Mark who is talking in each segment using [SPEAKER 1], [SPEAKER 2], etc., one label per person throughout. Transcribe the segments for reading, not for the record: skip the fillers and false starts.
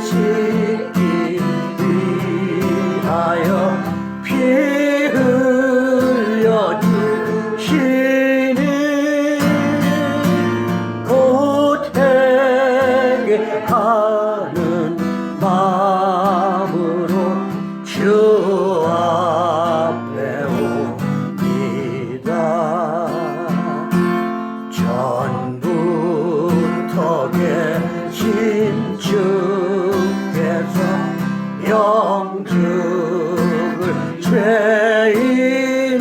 [SPEAKER 1] 씻기 위하여 피 흘려 주시니 고태게 하는 마음으로 주 앞에 옵니다. 전부터 계신 주께서 영죽을 죄인은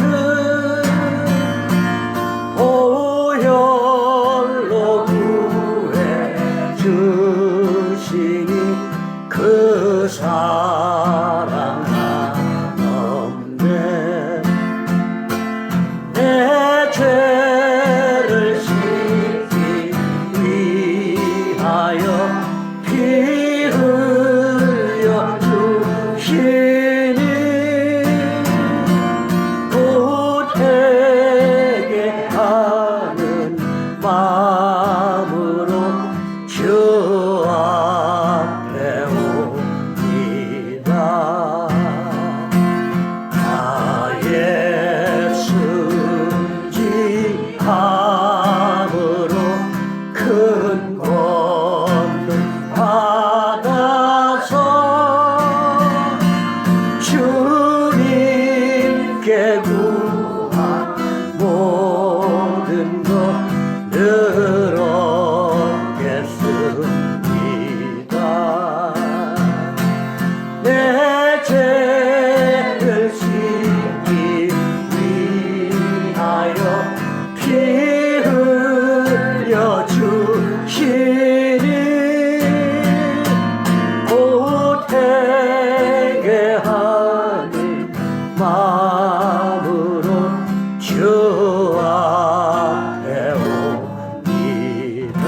[SPEAKER 1] 보혈로 구해 주시니 그 사랑 한없네. 내 죄를 씻기 위하여 피 흘려 주시니 고되게 하는 마음으로 주 앞에 옵니다. 나의 순지함으로 큰 권능 받아서 주님께 구한 모든 것 늘 얻겠습니다. 내 죄를 씻기 위하여 피 흘려 주시니 고되게 하는 마음으로 주 앞에 옵니다.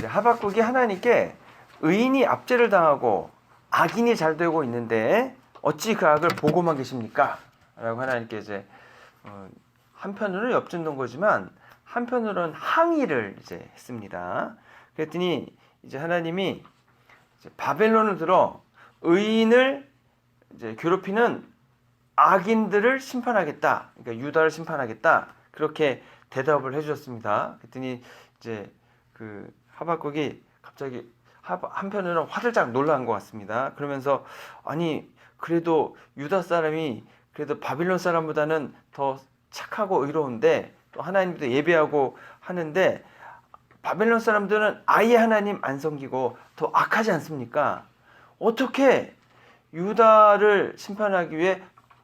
[SPEAKER 1] 하박국이 하나님께 의인이 압제를 당하고 악인이 잘 되고 있는데 어찌 그 악을 보고만 계십니까? 라고 하나님께 이제 한편으로는 엽진던 거지만 한편으로는 항의를 이제 했습니다. 그랬더니 이제 하나님이 이제 바벨론을 들어 의인을 이제 괴롭히는 악인들을 심판하겠다. 그러니까 유다를 심판하겠다. 그렇게 대답을 해주셨습니다. 그랬더니 이제 그 하박국이 갑자기 한편으로는 화들짝 놀란 것 같습니다. 그러면서 아니 그래도 유다 사람이 그래도 바빌론 사람보다는 더 착하고 의로운데 또 하나님도 예배하고 하는데 바벨론 사람들은 아예 하나님 안 섬기고 더 악하지 않습니까? 어떻게 유다를 심판하기 위해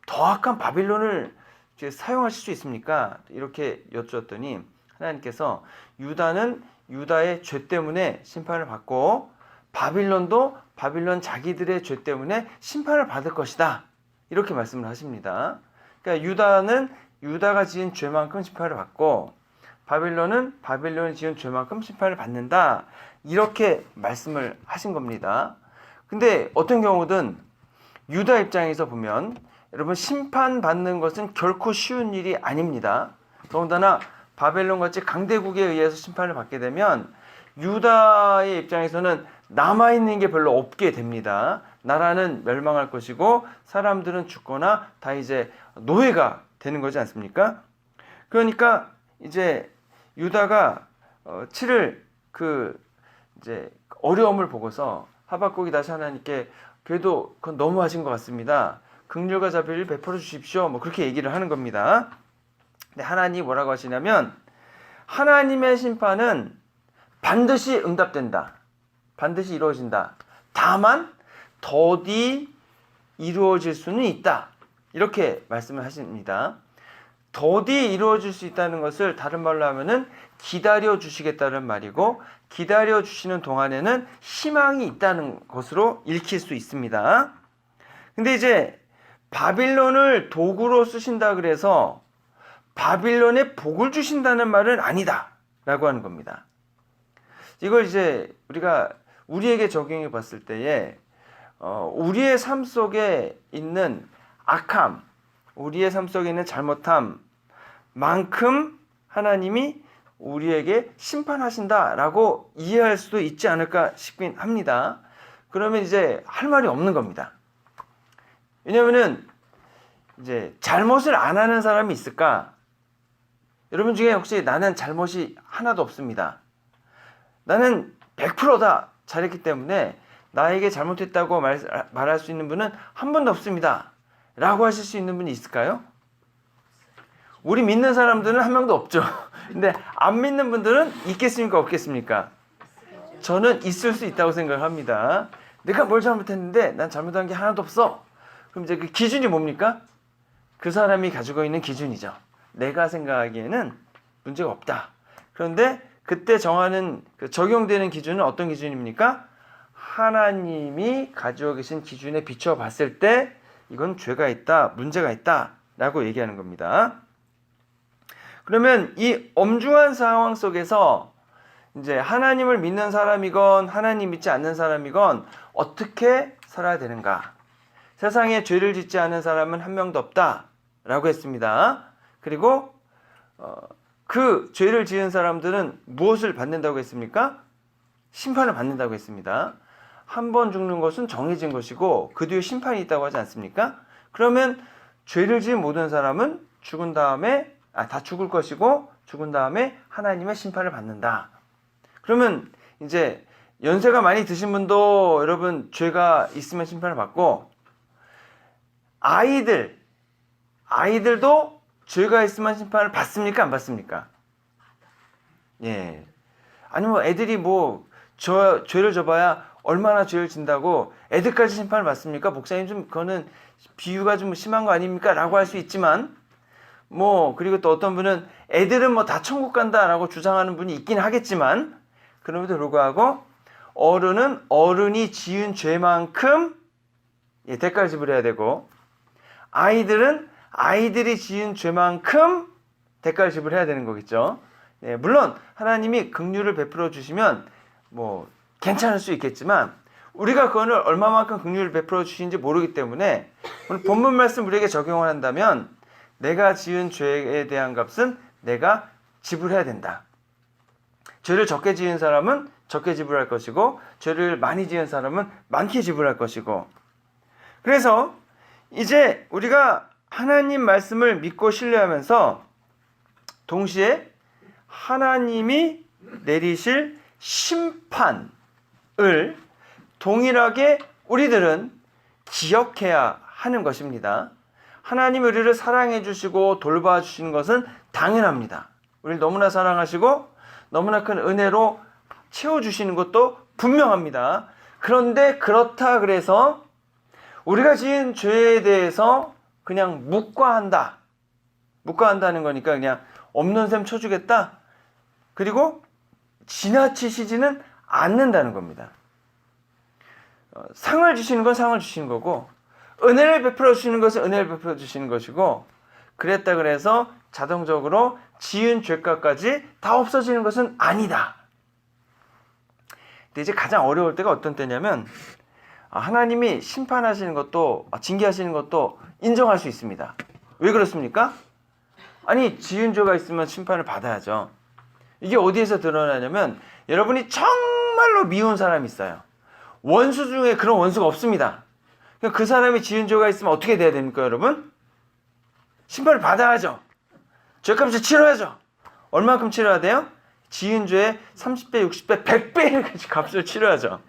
[SPEAKER 1] 더 악한 바빌론을 이제 사용하실 수 있습니까? 이렇게 여쭈었더니 하나님께서 유다는 유다의 죄 때문에 심판을 받고 바빌론도 바빌론 자기들의 죄 때문에 심판을 받을 것이다. 이렇게 말씀을 하십니다. 그러니까 유다는 유다가 지은 죄만큼 심판을 받고 바빌론은 바빌론이 지은 죄만큼 심판을 받는다. 이렇게 말씀을 하신 겁니다. 근데 어떤 경우든 유다 입장에서 보면 여러분 심판받는 것은 결코 쉬운 일이 아닙니다. 더군다나 바벨론같이 강대국에 의해서 심판을 받게 되면 유다의 입장에서는 남아있는 게 별로 없게 됩니다. 나라는 멸망할 것이고 사람들은 죽거나 다 이제 노예가 되는 거지 않습니까? 그러니까 이제 유다가 치를 그 이제 어려움을 보고서 하박국이 다시 하나님께 그래도 그건 너무하신 것 같습니다. 긍휼과 자비를 베풀어 주십시오. 뭐 그렇게 얘기를 하는 겁니다. 근데 하나님이 뭐라고 하시냐면 하나님의 심판은 반드시 응답된다. 반드시 이루어진다. 다만 더디 이루어질 수는 있다. 이렇게 말씀을 하십니다. 더디 이루어질 수 있다는 것을 다른 말로 하면은 기다려 주시겠다는 말이고 기다려 주시는 동안에는 희망이 있다는 것으로 읽힐 수 있습니다. 근데 이제 바빌론을 도구로 쓰신다 그래서 바빌론에 복을 주신다는 말은 아니다 라고 하는 겁니다. 이걸 이제 우리가 우리에게 적용해 봤을 때에 우리의 삶 속에 있는 악함, 우리의 삶 속에 있는 잘못함만큼 하나님이 우리에게 심판하신다라고 이해할 수도 있지 않을까 싶긴 합니다. 그러면 이제 할 말이 없는 겁니다. 왜냐면은 이제 잘못을 안 하는 사람이 있을까? 여러분 중에 혹시 나는 잘못이 하나도 없습니다. 나는 100%다 잘했기 때문에 나에게 잘못했다고 말할 수 있는 분은 한 분도 없습니다. 라고 하실 수 있는 분이 있을까요? 우리 믿는 사람들은 한 명도 없죠. 근데 안 믿는 분들은 있겠습니까? 없겠습니까? 저는 있을 수 있다고 생각합니다. 내가 뭘 잘못했는데 난 잘못한 게 하나도 없어. 그럼 이제 그 기준이 뭡니까? 그 사람이 가지고 있는 기준이죠. 내가 생각하기에는 문제가 없다. 그런데 그때 정하는 적용되는 기준은 어떤 기준입니까? 하나님이 가지고 계신 기준에 비춰 봤을 때 이건 죄가 있다, 문제가 있다 라고 얘기하는 겁니다. 그러면 이 엄중한 상황 속에서 이제 하나님을 믿는 사람이건 하나님 믿지 않는 사람이건 어떻게 살아야 되는가? 세상에 죄를 짓지 않은 사람은 한 명도 없다 라고 했습니다. 그리고 그 죄를 지은 사람들은 무엇을 받는다고 했습니까? 심판을 받는다고 했습니다. 한 번 죽는 것은 정해진 것이고 그 뒤에 심판이 있다고 하지 않습니까? 그러면 죄를 지은 모든 사람은 죽은 다음에 다 죽을 것이고 죽은 다음에 하나님의 심판을 받는다. 그러면 이제 연세가 많이 드신 분도 여러분 죄가 있으면 심판을 받고 아이들도 죄가 있으면 심판을 받습니까? 안 받습니까? 예. 아니 뭐 애들이 뭐 죄를 져봐야 얼마나 죄를 진다고 애들까지 심판을 받습니까? 목사님 좀 그거는 비유가 좀 심한 거 아닙니까? 라고 할 수 있지만 뭐 그리고 또 어떤 분은 애들은 뭐 다 천국 간다라고 주장하는 분이 있긴 하겠지만 그럼에도 불구하고 어른은 어른이 지은 죄만큼 대가를 지불해야 되고 아이들은 아이들이 지은 죄만큼 대가를 지불해야 되는 거겠죠. 예, 물론 하나님이 긍휼을 베풀어 주시면 뭐 괜찮을 수 있겠지만 우리가 그거를 얼마만큼 긍휼을 베풀어 주시는지 모르기 때문에 오늘 본문 말씀 우리에게 적용을 한다면 내가 지은 죄에 대한 값은 내가 지불해야 된다. 죄를 적게 지은 사람은 적게 지불할 것이고 죄를 많이 지은 사람은 많게 지불할 것이고 그래서 이제 우리가 하나님 말씀을 믿고 신뢰하면서 동시에 하나님이 내리실 심판을 동일하게 우리들은 기억해야 하는 것입니다. 하나님 우리를 사랑해 주시고 돌봐 주시는 것은 당연합니다. 우리를 너무나 사랑하시고 너무나 큰 은혜로 채워주시는 것도 분명합니다. 그런데 그렇다 그래서 우리가 지은 죄에 대해서 그냥 묵과한다는 거니까 그냥 없는 셈 쳐주겠다. 그리고 지나치시지는 않는다는 겁니다. 상을 주시는 건 상을 주시는 거고 은혜를 베풀어 주시는 것은 은혜를 베풀어 주시는 것이고 그랬다 그래서 자동적으로 지은 죄값까지 다 없어지는 것은 아니다. 근데 이제 가장 어려울 때가 어떤 때냐면 하나님이 심판하시는 것도 징계하시는 것도 인정할 수 있습니다. 왜 그렇습니까? 아니 지은 죄가 있으면 심판을 받아야죠. 이게 어디에서 드러나냐면 여러분이 정말로 미운 사람이 있어요. 원수 중에 그런 원수가 없습니다. 그 사람이 지은 죄가 있으면 어떻게 돼야 됩니까 여러분? 심판을 받아야죠. 죄값을 치러야죠. 얼마큼 치러야 돼요? 지은 죄의 30배, 60배, 100배의 값을 치러야죠.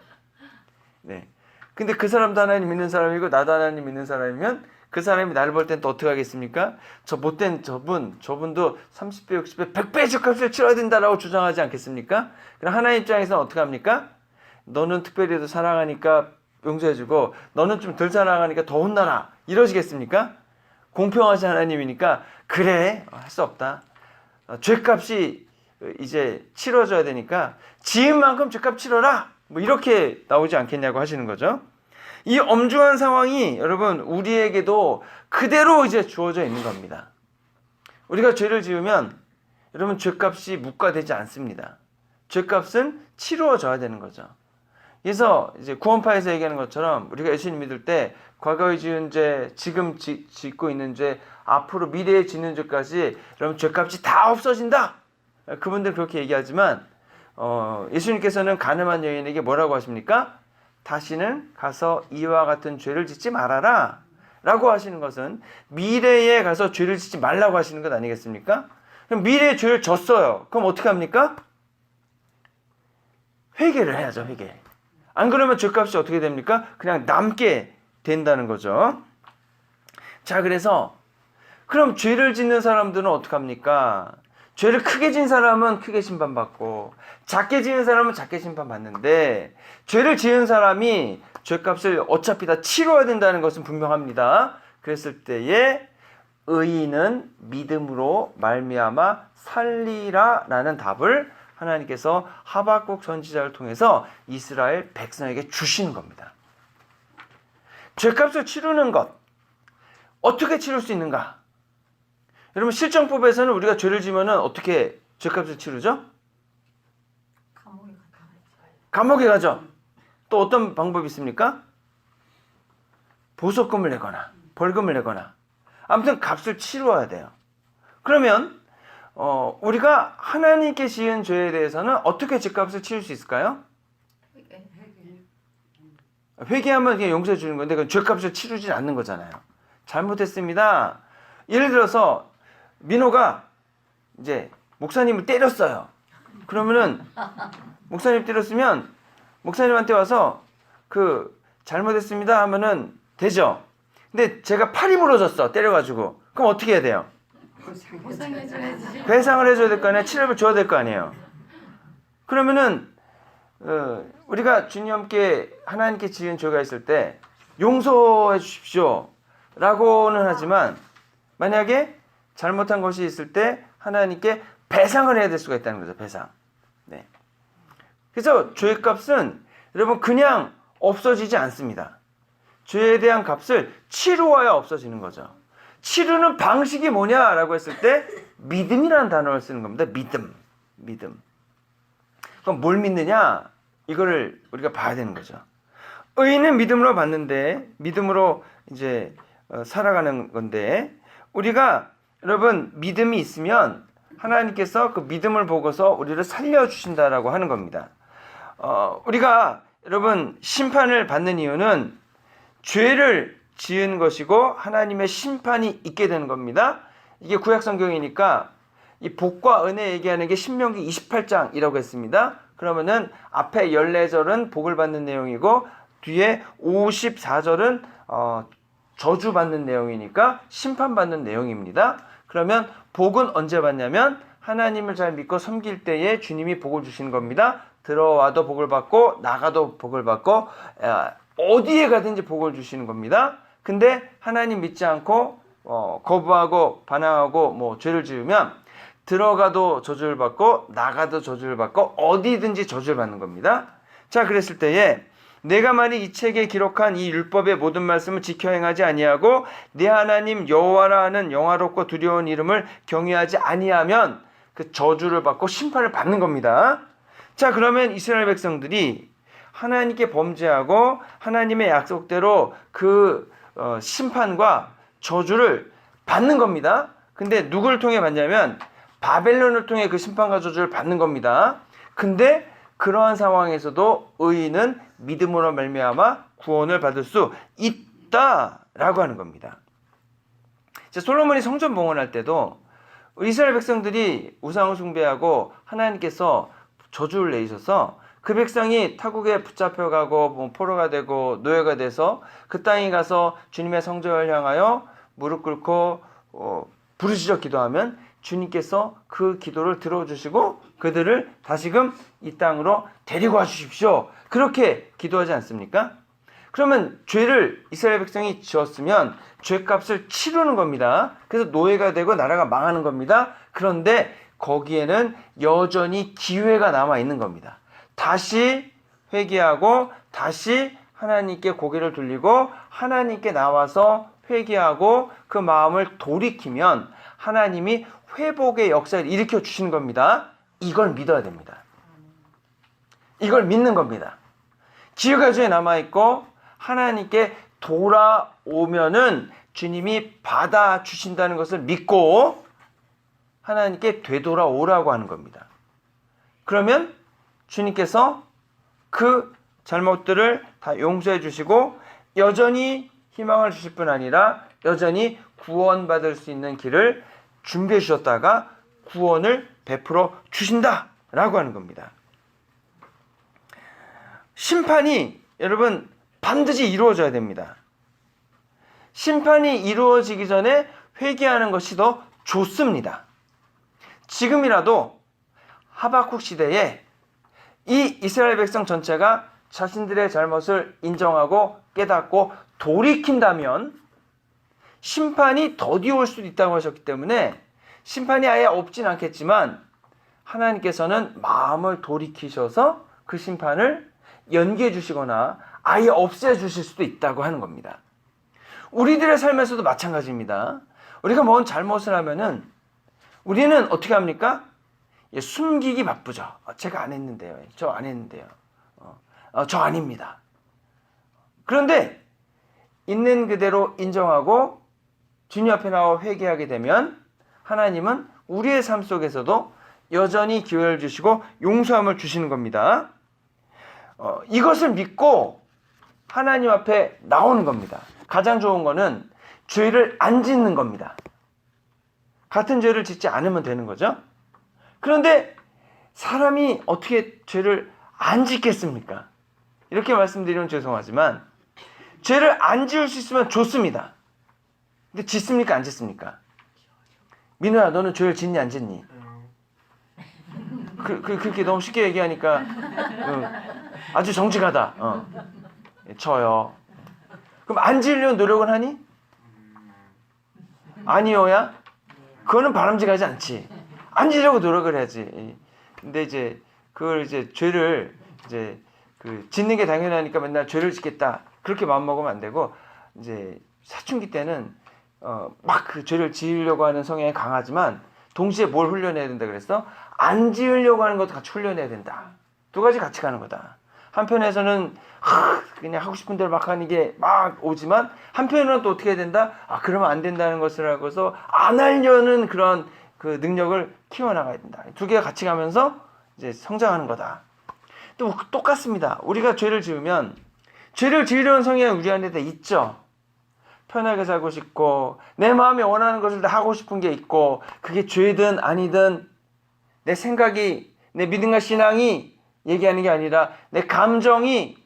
[SPEAKER 1] 네. 근데 그 사람도 하나님 믿는 사람이고 나도 하나님 믿는 사람이면 그 사람이 나를 볼 땐 또 어떻게 하겠습니까? 저 못된 저분도 30배, 60배, 100배의 죄값을 치러야 된다라고 주장하지 않겠습니까? 그럼 하나님 입장에서는 어떻게 합니까? 너는 특별히 더 사랑하니까 용서해주고 너는 좀 덜 사랑하니까 더 혼나라. 이러시겠습니까? 공평하신 하나님이니까 그래 할 수 없다. 죄값이 이제 치러져야 되니까 지은 만큼 죄값 치러라. 뭐 이렇게 나오지 않겠냐고 하시는 거죠. 이 엄중한 상황이 여러분 우리에게도 그대로 이제 주어져 있는 겁니다. 우리가 죄를 지으면 여러분 죄값이 묵과되지 않습니다. 죄값은 치루어져야 되는 거죠. 그래서 이제 구원파에서 얘기하는 것처럼 우리가 예수님 믿을 때 과거에 지은 죄, 지금 짓고 있는 죄, 앞으로 미래에 짓는 죄까지 여러분 죄값이 다 없어진다. 그분들 그렇게 얘기하지만 예수님께서는 가늠한 여인에게 뭐라고 하십니까? 다시는 가서 이와 같은 죄를 짓지 말아라 라고 하시는 것은 미래에 가서 죄를 짓지 말라고 하시는 것 아니겠습니까? 그럼 미래에 죄를 졌어요. 그럼 어떻게 합니까? 회개를 해야죠. 회개. 안 그러면 죄값이 어떻게 됩니까? 그냥 남게 된다는 거죠. 자, 그래서 그럼 죄를 짓는 사람들은 어떡합니까? 죄를 크게 진 사람은 크게 심판받고 작게 지은 사람은 작게 심판받는데 죄를 지은 사람이 죄값을 어차피 다 치러야 된다는 것은 분명합니다. 그랬을 때에 의인은 믿음으로 말미암아 살리라 라는 답을 하나님께서 하박국 선지자를 통해서 이스라엘 백성에게 주시는 겁니다. 죄값을 치르는 것 어떻게 치를 수 있는가? 여러분 실정법에서는 우리가 죄를 지면은 어떻게 죄값을 치르죠? 감옥에 가죠. 또 어떤 방법이 있습니까? 보석금을 내거나 벌금을 내거나 아무튼 값을 치루어야 돼요. 그러면 우리가 하나님께 지은 죄에 대해서는 어떻게 죄값을 치를 수 있을까요? 회개하면 그냥 용서해 주는 건데 그건 죄값을 치르지 않는 거잖아요. 잘못했습니다. 예를 들어서 민호가 이제 목사님을 때렸어요. 그러면은 목사님 때렸으면 목사님한테 와서 잘못했습니다 하면은 되죠. 근데 제가 팔이 부러졌어. 때려가지고. 그럼 어떻게 해야 돼요? 배상을 해줘야 될 거 아니에요. 치료를 줘야 될 거 아니에요. 그러면은 우리가 주님께 하나님께 지은 죄가 있을 때 용서해 주십시오 라고는 하지만 만약에 잘못한 것이 있을 때 하나님께 배상을 해야 될 수가 있다는 거죠. 배상. 네. 그래서 죄값은 여러분 그냥 없어지지 않습니다. 죄에 대한 값을 치루어야 없어지는 거죠. 치르는 방식이 뭐냐라고 했을 때 믿음이라는 단어를 쓰는 겁니다. 믿음. 그럼 뭘 믿느냐? 이거를 우리가 봐야 되는 거죠. 의인은 믿음으로 받는데 믿음으로 이제 살아가는 건데 우리가 여러분 믿음이 있으면 하나님께서 그 믿음을 보고서 우리를 살려주신다라고 하는 겁니다. 우리가 여러분 심판을 받는 이유는 죄를 지은 것이고 하나님의 심판이 있게 되는 겁니다. 이게 구약성경이니까 이 복과 은혜 얘기하는 게 신명기 28장이라고 했습니다. 그러면은 앞에 14절은 복을 받는 내용이고 뒤에 54절은 저주받는 내용이니까 심판받는 내용입니다. 그러면 복은 언제 받냐면 하나님을 잘 믿고 섬길 때에 주님이 복을 주시는 겁니다. 들어와도 복을 받고 나가도 복을 받고 어디에 가든지 복을 주시는 겁니다. 근데 하나님 믿지 않고 거부하고 반항하고 죄를 지으면 들어가도 저주를 받고 나가도 저주를 받고 어디든지 저주를 받는 겁니다. 자, 그랬을 때에 내가 만일 이 책에 기록한 이 율법의 모든 말씀을 지켜 행하지 아니하고 내 하나님 여호와라 하는 영화롭고 두려운 이름을 경외하지 아니하면 그 저주를 받고 심판을 받는 겁니다. 자, 그러면 이스라엘 백성들이 하나님께 범죄하고 하나님의 약속대로 그 심판과 저주를 받는 겁니다. 근데 누구를 통해 받냐면 바벨론을 통해 그 심판과 저주를 받는 겁니다. 근데 그러한 상황에서도 의인은 믿음으로 말미암아 구원을 받을 수 있다라고 하는 겁니다. 솔로몬이 성전 봉헌할 때도 이스라엘 백성들이 우상을 숭배하고 하나님께서 저주를 내리셔서 그 백성이 타국에 붙잡혀가고 포로가 되고 노예가 돼서 그 땅에 가서 주님의 성전을 향하여 무릎 꿇고 부르짖어 기도하면 주님께서 그 기도를 들어주시고 그들을 다시금 이 땅으로 데리고 와 주십시오. 그렇게 기도하지 않습니까? 그러면 죄를 이스라엘 백성이 지었으면 죄값을 치르는 겁니다. 그래서 노예가 되고 나라가 망하는 겁니다. 그런데 거기에는 여전히 기회가 남아 있는 겁니다. 다시 회개하고 다시 하나님께 고개를 돌리고 하나님께 나와서 회개하고 그 마음을 돌이키면 하나님이 회복의 역사를 일으켜 주시는 겁니다. 이걸 믿어야 됩니다. 이걸 믿는 겁니다. 기회가 여전히 남아있고 하나님께 돌아오면은 주님이 받아주신다는 것을 믿고 하나님께 되돌아오라고 하는 겁니다. 그러면 주님께서 그 잘못들을 다 용서해 주시고 여전히 희망을 주실 뿐 아니라 여전히 구원받을 수 있는 길을 준비해 주셨다가 구원을 베풀어 주신다라고 하는 겁니다. 심판이 여러분 반드시 이루어져야 됩니다. 심판이 이루어지기 전에 회개하는 것이 더 좋습니다. 지금이라도 하박국 시대에 이 이스라엘 백성 전체가 자신들의 잘못을 인정하고 깨닫고 돌이킨다면 심판이 더디 올 수도 있다고 하셨기 때문에 심판이 아예 없진 않겠지만 하나님께서는 마음을 돌이키셔서 그 심판을 연기해 주시거나 아예 없애 주실 수도 있다고 하는 겁니다. 우리들의 삶에서도 마찬가지입니다. 우리가 뭔 잘못을 하면은 우리는 어떻게 합니까? 숨기기 바쁘죠. 제가 안 했는데요. 저 안 했는데요. 저 아닙니다. 그런데 있는 그대로 인정하고 주님 앞에 나와 회개하게 되면 하나님은 우리의 삶 속에서도 여전히 기회를 주시고 용서함을 주시는 겁니다. 이것을 믿고 하나님 앞에 나오는 겁니다. 가장 좋은 거는 죄를 안 짓는 겁니다. 같은 죄를 짓지 않으면 되는 거죠. 그런데 사람이 어떻게 죄를 안 짓겠습니까? 이렇게 말씀드리면 죄송하지만 죄를 안 지을 수 있으면 좋습니다. 근데 짓습니까? 안 짓습니까? 민우야, 너는 죄를 짓니 안 짓니? 그렇게 너무 쉽게 얘기하니까 아주 정직하다. 저요. 그럼 안 지으려는 노력은 하니? 아니요야? 그거는 바람직하지 않지. 안 지으려고 노력을 해야지. 근데 이제 그걸 이제 죄를 이제 짓는 게 당연하니까 맨날 죄를 짓겠다. 그렇게 마음 먹으면 안 되고 이제 사춘기 때는 막 그 죄를 지으려고 하는 성향이 강하지만 동시에 뭘 훈련해야 된다 그랬어? 안 지으려고 하는 것도 같이 훈련해야 된다. 두 가지 같이 가는 거다. 한편에서는 그냥 하고 싶은 대로 막 하는 게 막 오지만 한편으로는 또 어떻게 해야 된다? 그러면 안 된다는 것을 하고서 안 하려는 그런 그 능력을 키워나가야 된다. 두 개가 같이 가면서 이제 성장하는 거다. 또 똑같습니다. 우리가 죄를 지으면 죄를 지으려는 성향이 우리 안에 다 있죠. 편하게 살고 싶고 내 마음이 원하는 것을 다 하고 싶은 게 있고 그게 죄든 아니든 내 생각이 내 믿음과 신앙이 얘기하는 게 아니라 내 감정이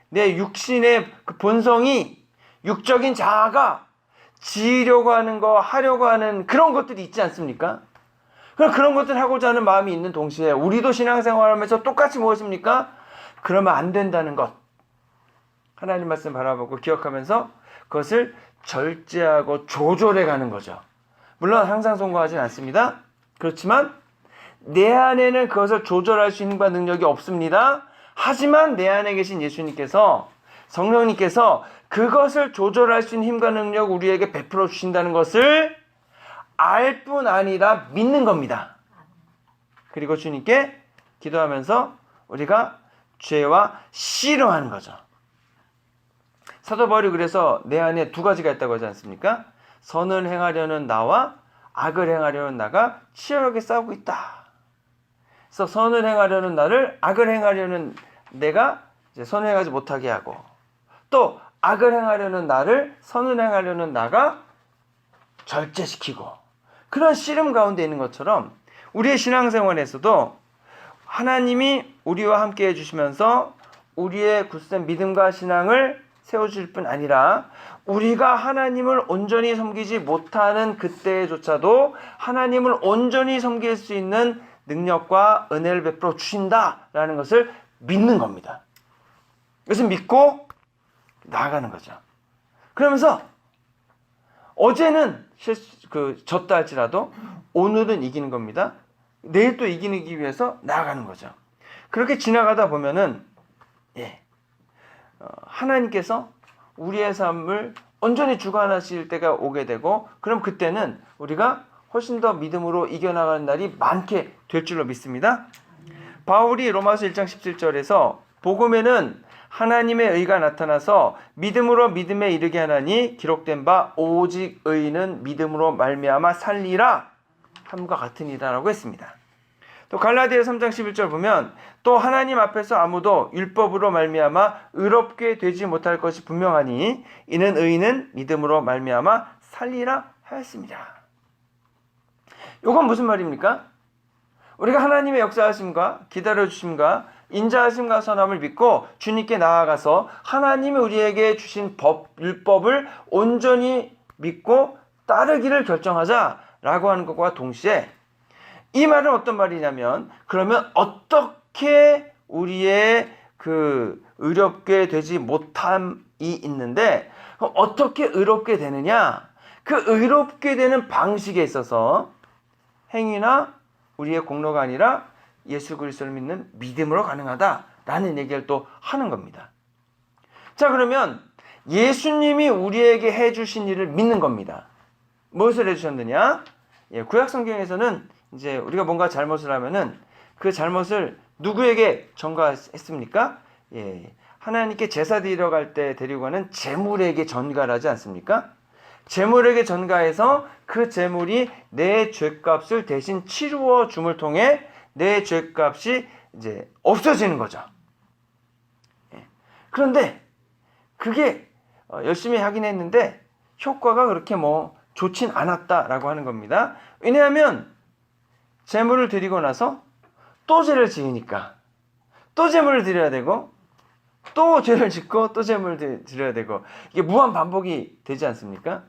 [SPEAKER 1] 내 육신의 그 본성이 육적인 자아가 지으려고 하는 거 하려고 하는 그런 것들이 있지 않습니까? 그런 것들 하고자 하는 마음이 있는 동시에 우리도 신앙생활하면서 똑같이 무엇입니까? 그러면 안 된다는 것 하나님 말씀 바라보고 기억하면서 그것을 절제하고 조절해 가는 거죠. 물론 항상 성공하지는 않습니다. 그렇지만 내 안에는 그것을 조절할 수 있는 능력이 없습니다. 하지만 내 안에 계신 예수님께서 성령님께서 그것을 조절할 수 있는 힘과 능력 우리에게 베풀어 주신다는 것을 알 뿐 아니라 믿는 겁니다. 그리고 주님께 기도하면서 우리가 죄와 씨름하는 거죠. 사도 바울이 그래서 내 안에 두 가지가 있다고 하지 않습니까? 선을 행하려는 나와 악을 행하려는 나가 치열하게 싸우고 있다. 그래서 선을 행하려는 나를 악을 행하려는 내가 이제 선을 행하지 못하게 하고 또 악을 행하려는 나를 선을 행하려는 나가 절제시키고 그런 씨름 가운데 있는 것처럼 우리의 신앙생활에서도 하나님이 우리와 함께 해주시면서 우리의 굳센 믿음과 신앙을 세워줄 뿐 아니라 우리가 하나님을 온전히 섬기지 못하는 그때조차도 하나님을 온전히 섬길 수 있는 능력과 은혜를 베풀어 주신다라는 것을 믿는 겁니다. 그것을 믿고 나아가는 거죠. 그러면서 어제는 졌다 할지라도 오늘은 이기는 겁니다. 내일 또 이기기 위해서 나아가는 거죠. 그렇게 지나가다 보면은 하나님께서 우리의 삶을 온전히 주관하실 때가 오게 되고 그럼 그때는 우리가 훨씬 더 믿음으로 이겨나가는 날이 많게 될 줄로 믿습니다. 바울이 로마서 1장 17절에서 복음에는 하나님의 의가 나타나서 믿음으로 믿음에 이르게 하나니 기록된 바 오직 의인은 믿음으로 말미암아 살리라 함과 같으니다라고 했습니다. 또 갈라디아 3장 11절 보면 또 하나님 앞에서 아무도 율법으로 말미암아 의롭게 되지 못할 것이 분명하니 이는 의인은 믿음으로 말미암아 살리라 하였습니다. 이건 무슨 말입니까? 우리가 하나님의 역사하심과 기다려주심과 인자하심과 선함을 믿고 주님께 나아가서 하나님이 우리에게 주신 율법을 온전히 믿고 따르기를 결정하자라고 하는 것과 동시에 이 말은 어떤 말이냐면 그러면 어떻게 우리의 그 의롭게 되지 못함이 있는데 어떻게 의롭게 되느냐? 그 의롭게 되는 방식에 있어서 행위나 우리의 공로가 아니라 예수 그리스도를 믿는 믿음으로 가능하다라는 얘기를 또 하는 겁니다. 자, 그러면 예수님이 우리에게 해주신 일을 믿는 겁니다. 무엇을 해주셨느냐? 구약 성경에서는 이제 우리가 뭔가 잘못을 하면은 그 잘못을 누구에게 전가했습니까? 하나님께 제사 드리러 갈 때 데리고 가는 제물에게 전가를 하지 않습니까? 제물에게 전가해서 그 제물이 내 죄값을 대신 치루어 줌을 통해 내 죄값이 이제 없어지는 거죠. 그런데 그게 열심히 하긴 했는데 효과가 그렇게 뭐 좋진 않았다라고 하는 겁니다. 왜냐하면 제물을 드리고 나서 또 죄를 지으니까 또 제물을 드려야 되고 또 죄를 짓고 또 제물을 드려야 되고 이게 무한 반복이 되지 않습니까?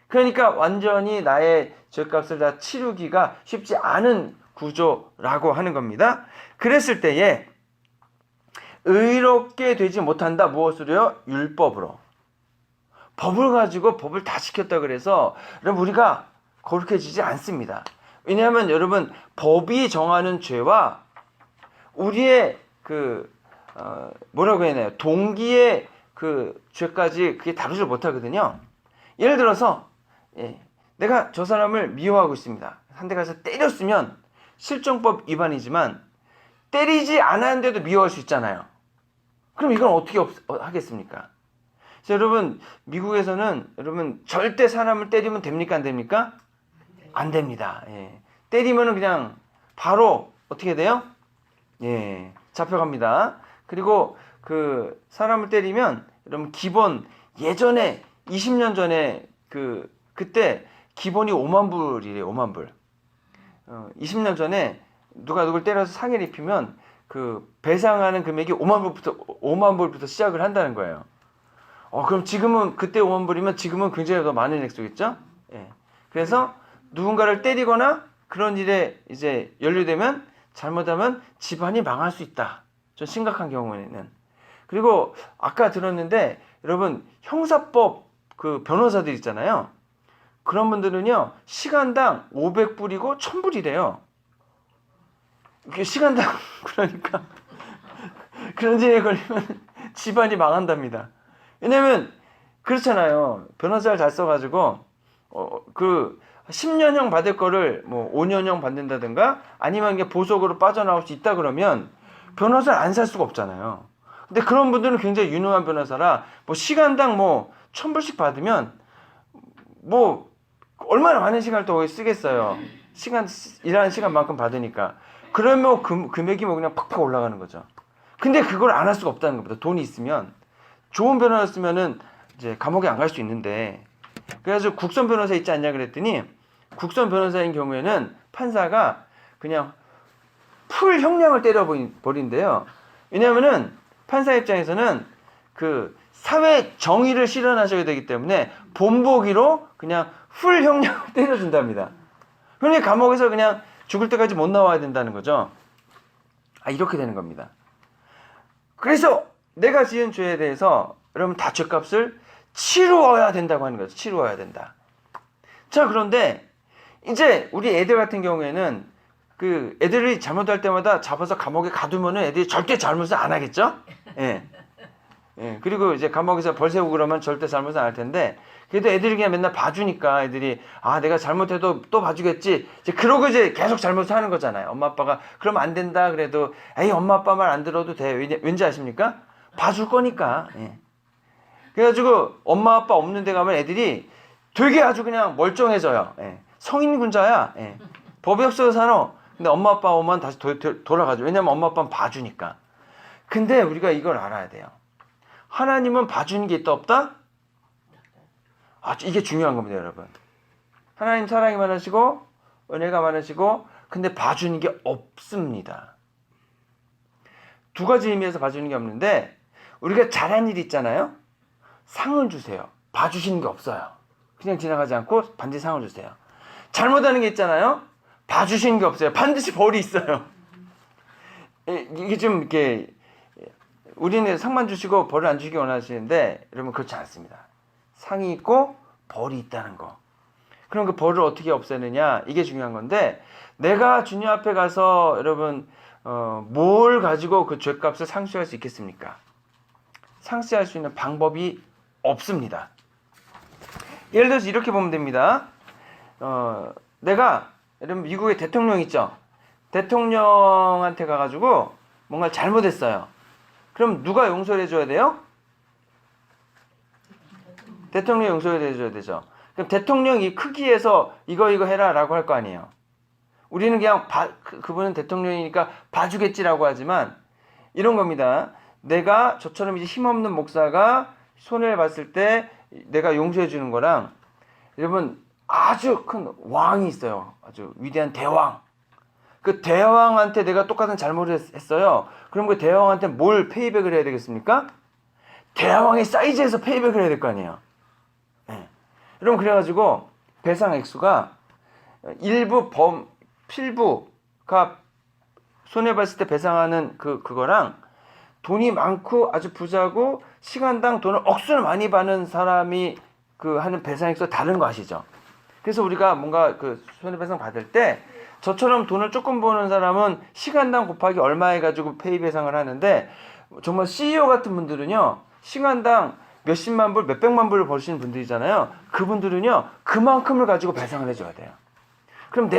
[SPEAKER 1] 그러니까 완전히 나의 죄값을 다 치르기가 쉽지 않은 구조라고 하는 겁니다. 그랬을 때에 의롭게 되지 못한다. 무엇으로요? 율법으로. 법을 가지고 법을 다 지켰다 그래서 여러분 우리가 거룩해지지 않습니다. 왜냐하면 여러분 법이 정하는 죄와 우리의 뭐라고 해야 되나요? 동기의 그 죄까지 그게 다루지 못하거든요. 예를 들어서 내가 저 사람을 미워하고 있습니다. 한 대 가서 때렸으면 실정법 위반이지만 때리지 않았는데도 미워할 수 있잖아요. 그럼 이건 어떻게 하겠습니까? 여러분 미국에서는 여러분 절대 사람을 때리면 됩니까? 안 됩니까? 안 됩니다. 때리면은 그냥 바로 어떻게 돼요? 잡혀갑니다. 그리고 그 사람을 때리면 여러분 기본 예전에 20년 전에 그때 기본이 5만 불이래요. 5만 불. 20년 전에 누가 누굴 때려서 상해를 입히면 그 배상하는 금액이 5만 불부터 시작을 한다는 거예요. 그럼 지금은 그때 5만 불이면 지금은 굉장히 더 많은 액수겠죠? 그래서 누군가를 때리거나 그런 일에 이제 연루되면 잘못하면 집안이 망할 수 있다. 좀 심각한 경우에는. 그리고 아까 들었는데 여러분 형사법 그 변호사들 있잖아요. 그런 분들은요 시간당 500불이고 1000불이래요. 시간당 그러니까 그런 일에 걸리면 집안이 망한답니다. 왜냐면 그렇잖아요. 변호사를 잘 써가지고 그 10년형 받을 거를 뭐 5년형 받는다든가 아니면 이게 보석으로 빠져나올 수 있다 그러면 변호사를 안 살 수가 없잖아요. 근데 그런 분들은 굉장히 유능한 변호사라 뭐 시간당 뭐 1000불씩 받으면 뭐 얼마나 많은 시간을 더 쓰겠어요. 일하는 시간만큼 받으니까. 그러면 금액이 뭐 그냥 팍팍 올라가는 거죠. 근데 그걸 안 할 수가 없다는 겁니다. 돈이 있으면. 좋은 변호사였으면은 이제 감옥에 안 갈 수 있는데. 그래서 국선 변호사 있지 않냐 그랬더니 국선 변호사인 경우에는 판사가 그냥 풀 형량을 때려버린대요. 왜냐면은 판사 입장에서는 그 사회 정의를 실현하셔야 되기 때문에 본보기로 그냥 풀 형량을 때려준답니다. 그러니 감옥에서 그냥 죽을 때까지 못 나와야 된다는 거죠. 이렇게 되는 겁니다. 그래서 내가 지은 죄에 대해서 여러분 다 죄값을 치루어야 된다고 하는 거죠. 치루어야 된다. 자, 그런데 이제 우리 애들 같은 경우에는 그 애들이 잘못할 때마다 잡아서 감옥에 가두면은 애들이 절대 잘못을 안 하겠죠? 그리고 이제 감옥에서 벌 세우고 그러면 절대 잘못을 안 할 텐데 그래도 애들이 그냥 맨날 봐주니까 애들이 내가 잘못해도 또 봐주겠지. 이제 그러고 이제 계속 잘못을 하는 거잖아요. 엄마 아빠가 그러면 안 된다 그래도 에이 엄마 아빠 말 안 들어도 돼. 왠지 아십니까? 봐줄 거니까. 그래가지고 엄마 아빠 없는 데 가면 애들이 되게 아주 그냥 멀쩡해져요. 성인군자야. 법이 없어서 살아. 근데 엄마 아빠 오면 다시 돌아가죠. 왜냐면 엄마 아빠는 봐주니까. 근데 우리가 이걸 알아야 돼요. 하나님은 봐주는 게 있다 없다? 이게 중요한 겁니다, 여러분. 하나님 사랑이 많으시고 은혜가 많으시고 근데 봐주는 게 없습니다. 두 가지 의미에서 봐주는 게 없는데 우리가 잘한 일 있잖아요. 상을 주세요. 봐주시는 게 없어요. 그냥 지나가지 않고 반드시 상을 주세요. 잘못하는 게 있잖아요. 봐주시는 게 없어요. 반드시 벌이 있어요. 이게 좀 이렇게 우리는 상만 주시고 벌을 안 주시기 원하시는데 여러분 그렇지 않습니다. 상이 있고 벌이 있다는 거. 그럼 그 벌을 어떻게 없애느냐 이게 중요한 건데 내가 주님 앞에 가서 여러분 뭘 가지고 그 죄값을 상쇄할 수 있겠습니까? 상쇄할 수 있는 방법이 없습니다. 예를 들어서 이렇게 보면 됩니다. 내가 여러분 미국의 대통령 있죠? 대통령한테 가가지고 뭔가 잘못했어요. 그럼 누가 용서를 해줘야 돼요? 대통령이 용서를 해줘야 되죠. 그럼 대통령이 크기에서 이거 해라 라고 할 거 아니에요. 우리는 그냥 그분은 대통령이니까 봐주겠지라고 하지만 이런 겁니다. 내가 저처럼 이제 힘없는 목사가 손해를 봤을 때 내가 용서해 주는 거랑 여러분 아주 큰 왕이 있어요. 아주 위대한 대왕. 그 대왕한테 내가 똑같은 잘못을 했어요. 그럼 그 대왕한테 뭘 페이백을 해야 되겠습니까? 대왕의 사이즈에서 페이백을 해야 될 거 아니에요. 네. 여러분 그래가지고 배상 액수가 필부가 손해봤을 때 배상하는 그거랑 돈이 많고 아주 부자고 시간당 돈을 억수로 많이 받는 사람이 하는 배상 액수가 다른 거 아시죠? 그래서 우리가 뭔가 손해배상 받을 때 저처럼 돈을 조금 버는 사람은 시간당 곱하기 얼마 해가지고 페이 배상을 하는데 정말 CEO 같은 분들은요 시간당 몇십만 불, 몇백만 불을 버시는 분들이잖아요. 그분들은요 그만큼을 가지고 배상을 해줘야 돼요. 그럼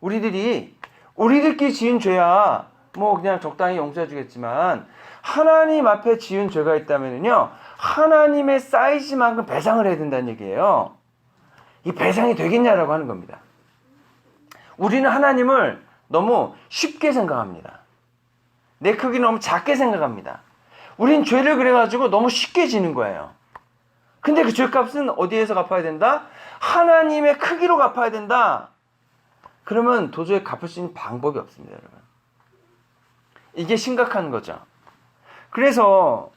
[SPEAKER 1] 우리들끼리 지은 죄야 뭐 그냥 적당히 용서해 주겠지만 하나님 앞에 지은 죄가 있다면요 하나님의 사이즈만큼 배상을 해야 된다는 얘기예요. 이 배상이 되겠냐라고 하는 겁니다. 우리는 하나님을 너무 쉽게 생각합니다. 내 크기는 너무 작게 생각합니다. 우린 죄를 그래가지고 너무 쉽게 지는 거예요. 근데 그 죄값은 어디에서 갚아야 된다? 하나님의 크기로 갚아야 된다. 그러면 도저히 갚을 수 있는 방법이 없습니다, 여러분. 이게 심각한 거죠. 그래서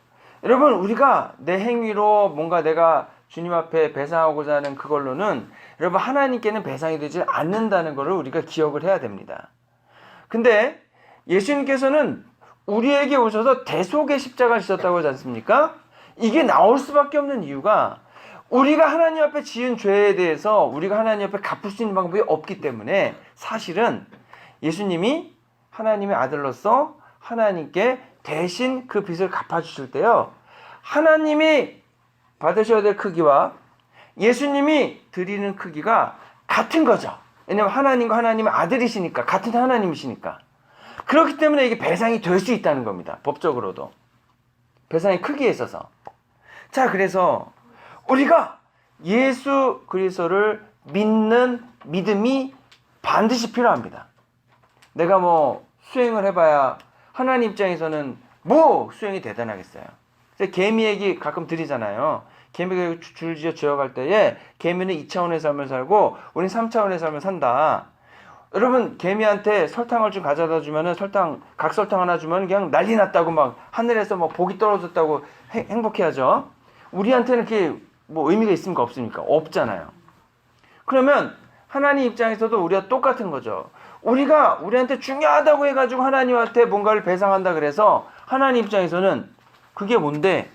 [SPEAKER 1] 여러분 우리가 내 행위로 뭔가 내가 주님 앞에 배상하고자 하는 그걸로는 여러분 하나님께는 배상이 되지 않는다는 것을 우리가 기억을 해야 됩니다. 근데 예수님께서는 우리에게 오셔서 대속의 십자가를 지셨다고 하지 않습니까? 이게 나올 수밖에 없는 이유가 우리가 하나님 앞에 지은 죄에 대해서 우리가 하나님 앞에 갚을 수 있는 방법이 없기 때문에 사실은 예수님이 하나님의 아들로서 하나님께 대신 그 빚을 갚아주실 때요 하나님이 받으셔야 될 크기와 예수님이 드리는 크기가 같은 거죠. 왜냐하면 하나님과 하나님의 아들이시니까 같은 하나님이시니까 그렇기 때문에 이게 배상이 될 수 있다는 겁니다. 법적으로도 배상의 크기에 있어서. 자 그래서 우리가 예수 그리스도를 믿는 믿음이 반드시 필요합니다. 내가 뭐 수행을 해봐야 하나님 입장에서는 뭐 수행이 대단하겠어요. 개미 얘기 가끔 드리잖아요. 개미가 줄지어 지어갈 때에 개미는 2차원의 삶을 살고 우린 3차원의 삶을 산다. 여러분 개미한테 설탕을 좀 가져다 주면은 각설탕 하나 주면 그냥 난리 났다고 막 하늘에서 막 복이 떨어졌다고 행복해하죠. 우리한테는 그게 뭐 의미가 있습니까 없습니까? 없잖아요. 그러면 하나님 입장에서도 우리가 똑같은 거죠. 우리한테 중요하다고 해가지고 하나님한테 뭔가를 배상한다 그래서 하나님 입장에서는 그게 뭔데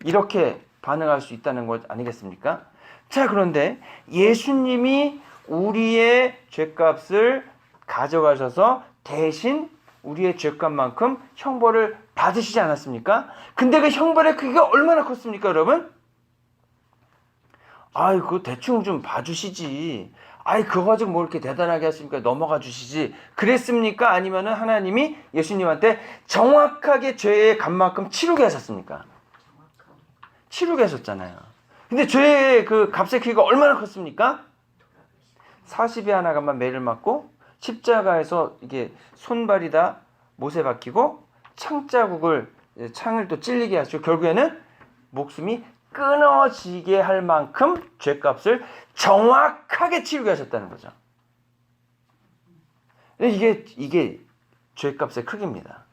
[SPEAKER 1] 이렇게 반응할 수 있다는 것 아니겠습니까? 자 그런데 예수님이 우리의 죄값을 가져가셔서 대신 우리의 죄값만큼 형벌을 받으시지 않았습니까? 근데 그 형벌의 크기가 얼마나 컸습니까 여러분? 그거 대충 좀 봐주시지. 그거 가지고 뭐 이렇게 대단하게 하십니까? 넘어가 주시지. 그랬습니까? 아니면은 하나님이 예수님한테 정확하게 죄의 값만큼 치르게 하셨습니까? 치르게 하셨잖아요. 근데 죄의 그 값의 크기가 얼마나 컸습니까? 40에 하나가만 매를 맞고 십자가에서 이게 손발이 다 못에 박히고 창을 또 찔리게 하시고 결국에는 목숨이 끊어지게 할 만큼 죄값을 정확하게 치르게 하셨다는 거죠. 이게 죄값의 크기입니다.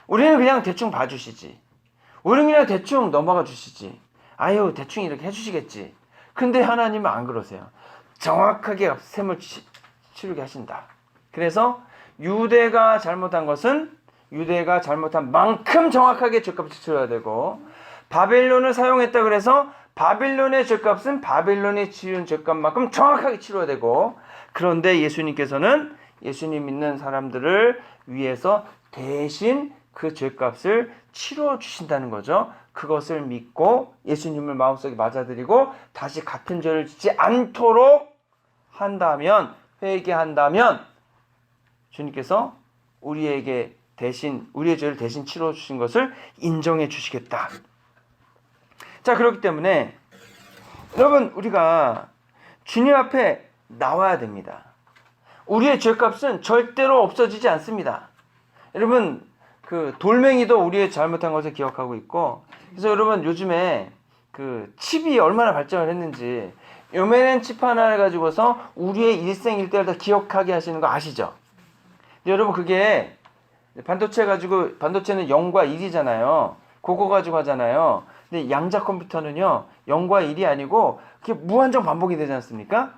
[SPEAKER 1] 우리는 그냥 대충 봐주시지. 우리는 그냥 대충 넘어가 주시지. 아유, 대충 이렇게 해주시겠지. 근데 하나님은 안 그러세요. 정확하게 셈을 치르게 하신다. 그래서 유대가 잘못한 것은 유대가 잘못한 만큼 정확하게 죄값을 치러야 되고, 바벨론을 사용했다 그래서 바벨론의 죄값은 바벨론이 치른 죄값만큼 정확하게 치러야 되고, 그런데 예수님께서는 예수님 믿는 사람들을 위해서 대신 그 죄값을 치러 주신다는 거죠. 그것을 믿고 예수님을 마음속에 맞아들이고 다시 같은 죄를 짓지 않도록 한다면, 회개한다면 주님께서 우리에게 대신, 우리의 죄를 대신 치러 주신 것을 인정해 주시겠다. 자, 그렇기 때문에 여러분, 우리가 주님 앞에 나와야 됩니다. 우리의 죄값은 절대로 없어지지 않습니다. 여러분, 그 돌멩이도 우리의 잘못한 것을 기억하고 있고, 그래서 여러분 요즘에 그 칩이 얼마나 발전을 했는지 요맨 칩 하나를 가지고서 우리의 일생일대를 다 기억하게 하시는 거 아시죠? 근데 여러분, 그게 반도체는 0과 1이잖아요. 그거 가지고 하잖아요. 근데 양자 컴퓨터는요, 0과 1이 아니고 그게 무한정 반복이 되지 않습니까?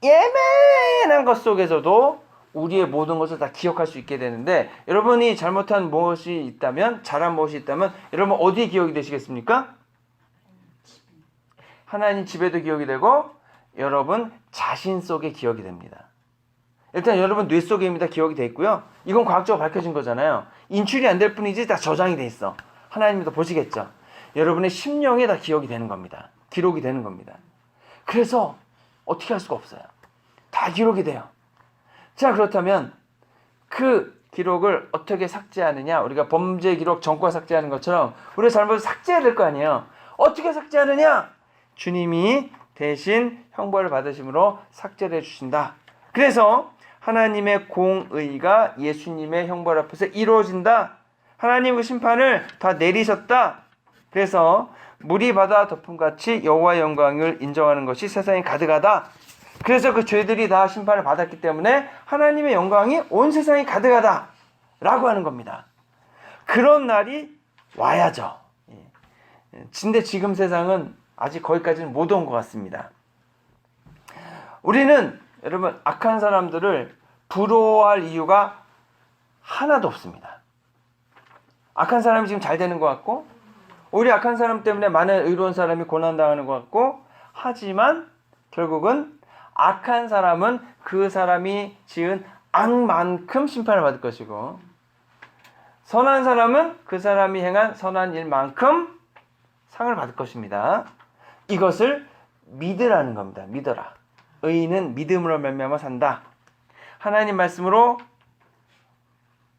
[SPEAKER 1] 예매한 것 속에서도 우리의 모든 것을 다 기억할 수 있게 되는데, 여러분이 잘못한 무엇이 있다면, 잘한 무엇이 있다면 여러분 어디에 기억이 되시겠습니까? 하나님 집에도 기억이 되고 여러분 자신 속에 기억이 됩니다. 일단 여러분 뇌 속에 이미 다 기억이 돼 있고요. 이건 과학적으로 밝혀진 거잖아요. 인출이 안 될 뿐이지 다 저장이 돼 있어. 하나님도 보시겠죠. 여러분의 심령에 다 기억이 되는 겁니다. 기록이 되는 겁니다. 그래서 어떻게 할 수가 없어요. 다 기록이 돼요. 자, 그렇다면 그 기록을 어떻게 삭제하느냐? 우리가 범죄 기록 전과 삭제하는 것처럼 우리의 잘못을 삭제해야 될 거 아니에요. 어떻게 삭제하느냐? 주님이 대신 형벌을 받으심으로 삭제를 해주신다. 그래서 하나님의 공의가 예수님의 형벌 앞에서 이루어진다. 하나님의 심판을 다 내리셨다. 그래서 물이 바다 덮음같이 여호와의 영광을 인정하는 것이 세상에 가득하다. 그래서 그 죄들이 다 심판을 받았기 때문에 하나님의 영광이 온 세상에 가득하다 라고 하는 겁니다. 그런 날이 와야죠. 근데 지금 세상은 아직 거기까지는 못 온 것 같습니다. 우리는 여러분 악한 사람들을 부러워할 이유가 하나도 없습니다. 악한 사람이 지금 잘 되는 것 같고, 오히려 악한 사람 때문에 많은 의로운 사람이 고난당하는 것 같고, 하지만 결국은 악한 사람은 그 사람이 지은 악만큼 심판을 받을 것이고, 선한 사람은 그 사람이 행한 선한 일만큼 상을 받을 것입니다. 이것을 믿으라는 겁니다. 믿어라. 의인은 믿음으로 말미암아 산다. 하나님 말씀으로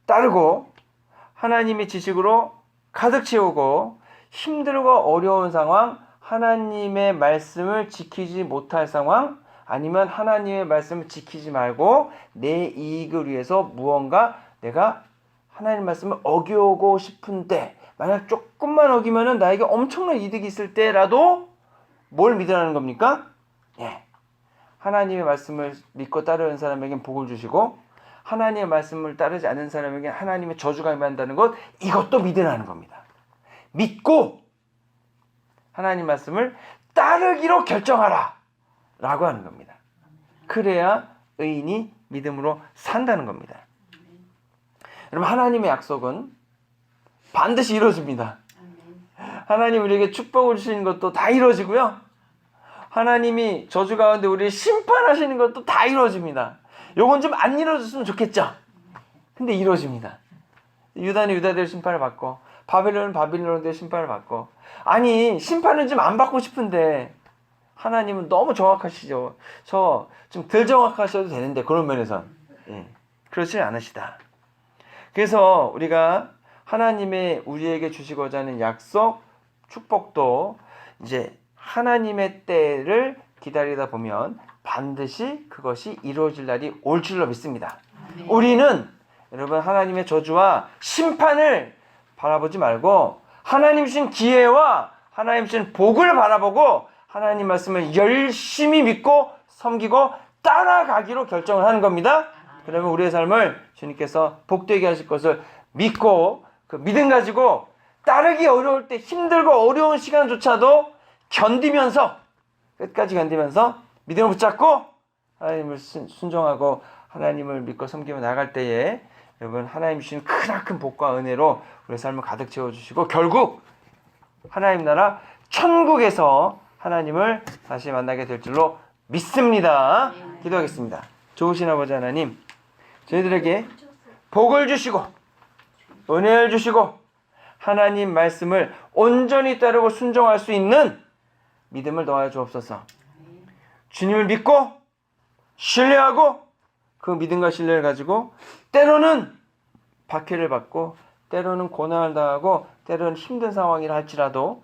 [SPEAKER 1] 따르고 하나님의 지식으로 가득 채우고, 힘들고 어려운 상황, 하나님의 말씀을 지키지 못할 상황, 아니면 하나님의 말씀을 지키지 말고 내 이익을 위해서 무언가 내가 하나님 말씀을 어기고 싶은데, 만약 조금만 어기면은 나에게 엄청난 이득이 있을 때라도 뭘 믿으라는 겁니까? 예. 하나님의 말씀을 믿고 따르는 사람에겐 복을 주시고, 하나님의 말씀을 따르지 않는 사람에겐 하나님의 저주가 임한다는 것, 이것도 믿으라는 겁니다. 믿고 하나님 말씀을 따르기로 결정하라 라고 하는 겁니다. 그래야 의인이 믿음으로 산다는 겁니다. 여러분, 하나님의 약속은 반드시 이루어집니다. 하나님 우리에게 축복을 주시는 것도 다 이루어지고요. 하나님이 저주 가운데 우리를 심판하시는 것도 다 이루어집니다. 요건 좀 안 이루어졌으면 좋겠죠. 근데 이루어집니다. 유다는 유다대로 심판을 받고, 바벨론은 바벨론대로 심판을 받고. 아니, 심판은 좀 안 받고 싶은데 하나님은 너무 정확하시죠. 저 좀 덜 정확하셔도 되는데, 그런 면에선 그렇지 않으시다. 그래서 우리가 하나님의 우리에게 주시고자 하는 약속, 축복도 이제 하나님의 때를 기다리다 보면 반드시 그것이 이루어질 날이 올 줄로 믿습니다. 우리는 여러분 하나님의 저주와 심판을 바라보지 말고 하나님 주신 기회와 하나님 주신 복을 바라보고 하나님 말씀을 열심히 믿고 섬기고 따라가기로 결정을 하는 겁니다. 그러면 우리의 삶을 주님께서 복되게 하실 것을 믿고 그 믿음 가지고 따르기 어려울 때 힘들고 어려운 시간조차도 견디면서 끝까지 견디면서 믿음을 붙잡고 하나님을 순종하고 하나님을 믿고 섬기며 나갈 때에 여러분 하나님 주신 크나큰 복과 은혜로 우리의 삶을 가득 채워주시고 결국 하나님 나라 천국에서 하나님을 다시 만나게 될 줄로 믿습니다. 기도하겠습니다. 좋으신 아버지 하나님, 저희들에게 복을 주시고 은혜를 주시고 하나님 말씀을 온전히 따르고 순종할 수 있는 믿음을 더하여 주옵소서. 주님을 믿고 신뢰하고 그 믿음과 신뢰를 가지고 때로는 박해를 받고 때로는 고난을 당하고 때로는 힘든 상황이라 할지라도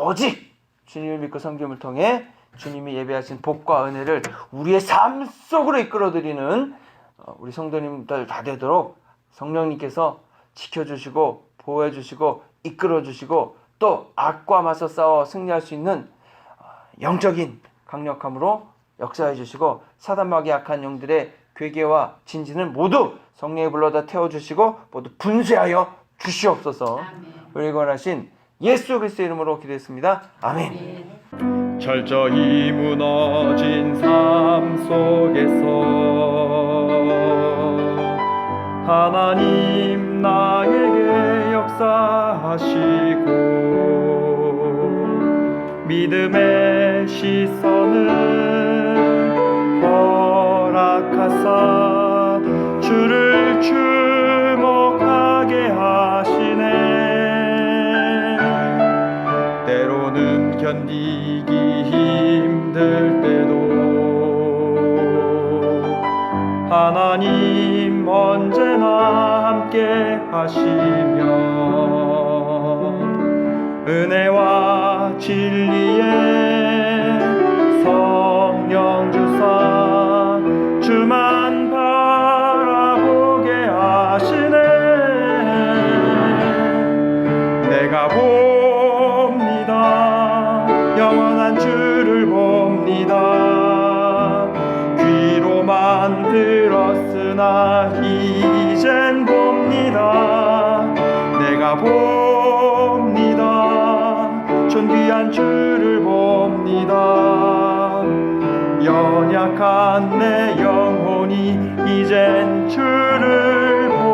[SPEAKER 1] 오직 주님을 믿고 섬김을 통해 주님이 예배하신 복과 은혜를 우리의 삶 속으로 이끌어드리는 우리 성도님들 다 되도록 성령님께서 지켜주시고 보호해주시고 이끌어주시고 또 악과 맞서 싸워 승리할 수 있는 영적인 강력함으로 역사해 주시고 사단마귀 악한 영들의 괴계와 진진을 모두 성령의 불러다 태워주시고 모두 분쇄하여 주시옵소서. 우리 권하신 예수 그리스도의 이름으로 기도했습니다. 아멘.
[SPEAKER 2] 철저히 무너진 삶 속에서 하나님 나에게 역사하시고 믿음의 시선을 허락하사 주를 주목하게 하시네. 때로는 견디기 힘들 때도 하나님 언제나 함께 하시며 은혜와 진리의 성령 주사 주만 바라보게 하시네. 내가 봅니다. 영원한 주를 봅니다. 귀로만 들었으나 이젠 봅니다. 내가 봅니다. 존귀한 주를 봅니다. 연약한 내 영혼이 이젠 주를 봅니다.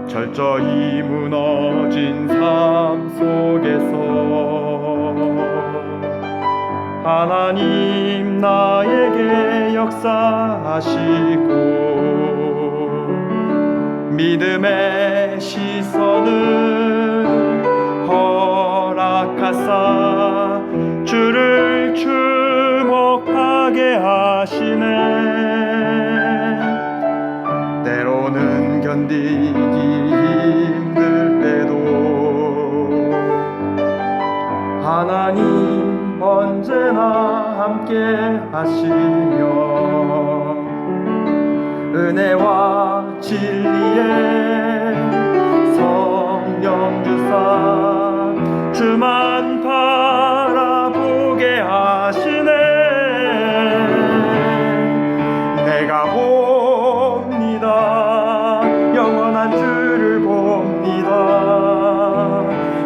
[SPEAKER 2] 철저히 무너진 삶 속에서 하나님 나에게 역사하시고 믿음의 시선을 허락하사 주를 주목하게 하시네. 때로는 견디기 힘들 때도 하나님 언제나 함께 하시며 은혜와 진리의 성령 주사 주만 바라보게 하시네. 내가 봅니다. 영원한 주를 봅니다.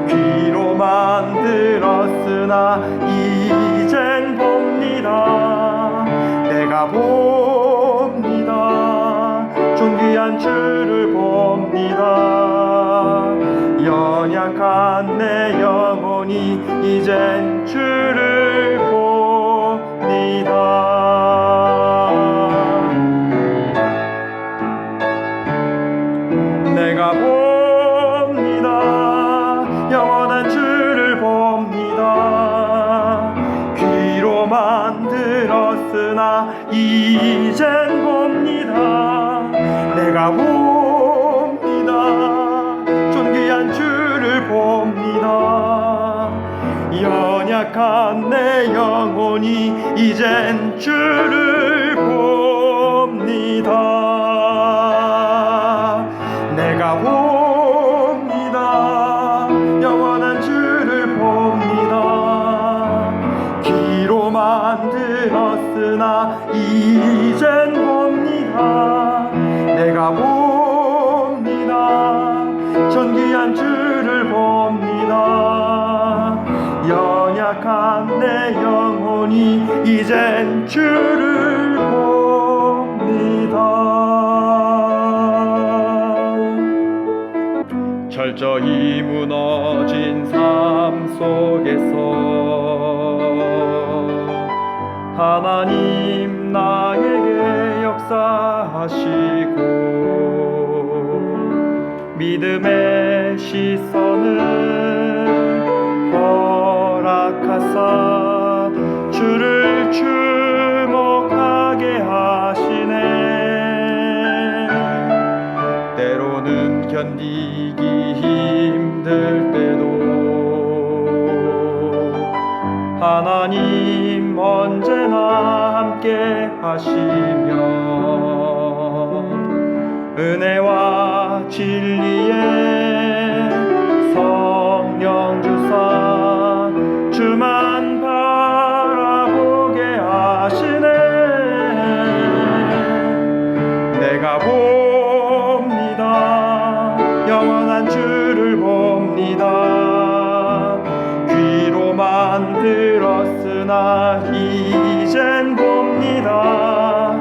[SPEAKER 2] 귀로만 들었으나 이젠 봅니다. 내가 봅니다. 존귀한 주를 봅니다. 연약한 내 영혼이 이젠 주를 봅니다. 내가 봅니다. 영원한 주를 봅니다. 귀로만 들었으나 이젠 봅니다. 내가 봅니다. 존귀한 주를 봅니다. 연약 연약한 내 영혼이 이젠 주를 봅니다. 내가 봅니다. 영원한 주를 봅니다. 귀로만 들었으나 이젠 봅니다. 내가 봅니다. 존귀한 주를 봅니다. 연약한 내 영혼이 이젠 주를 봅니다. 철저히 무너진 삶 속에서 하나님 나에게 역사하시고 믿음의 시선을 허락하사 주를 주목하게 하시네. 때로는 견디기 힘들 때도 하나님 언제나 함께 하시며 은혜와 진리의 성령 주사 주만 바라보게 하시네. 내가 봅니다. 영원한 주를 봅니다. 귀로만 들었으나 이젠 봅니다.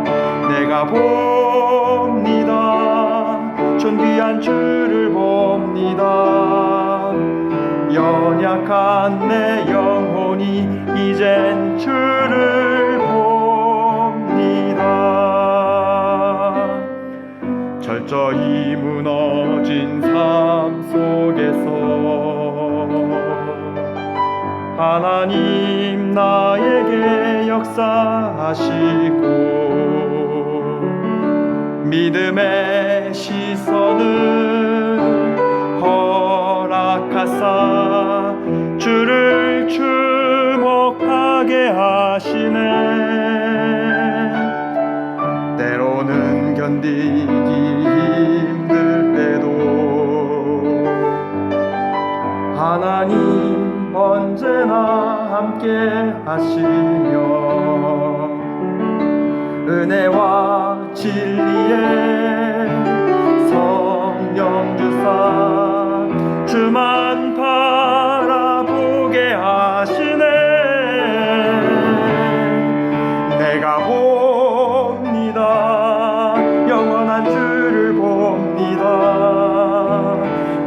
[SPEAKER 2] 내가 봅니다. 존귀한 주를 봅니다. 연약한 내 영혼이 이젠 주를 봅니다. 철저히 무너진 삶 속에서 하나님 나에게 역사하시고 믿음의 시선을 허락하사 주를 주목하게 하시네. 때로는 견디기 힘들 때도 하나님 언제나 함께 하시며 은혜와 진리의 성령 주사 주만 바라보게 하시네. 내가 봅니다. 영원한 주를 봅니다.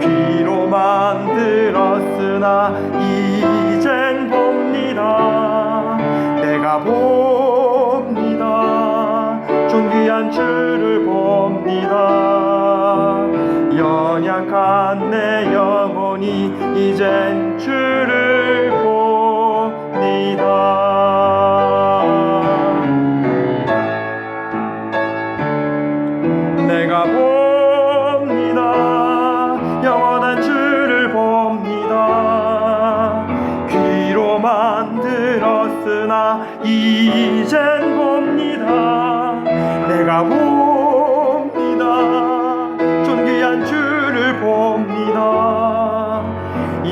[SPEAKER 2] 귀로만 들었으나 이젠 봅니다. 내가 봅니다. 존귀한 주를 봅니다. 연약한 내 영혼이 이젠 주를 봅니다. 내가 봅니다. 영원한 주를 봅니다. 귀로만 들었으나 이젠 봅니다. 내가 봅니다. 존귀한 주를 봅니다.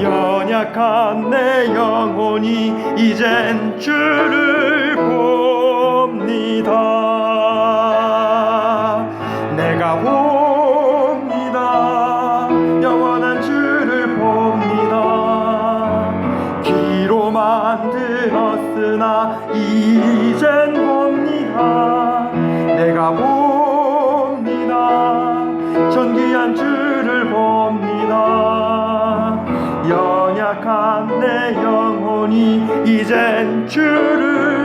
[SPEAKER 2] 연약한 내 영혼이 이젠 주를 봅니다. 내가 봅니다. 영원한 주를 봅니다. 귀로만 들었으나 이젠 봅니다. 내가 봅니다. 존귀한 주를 봅니다. 연약한 내 영혼이 이젠 주를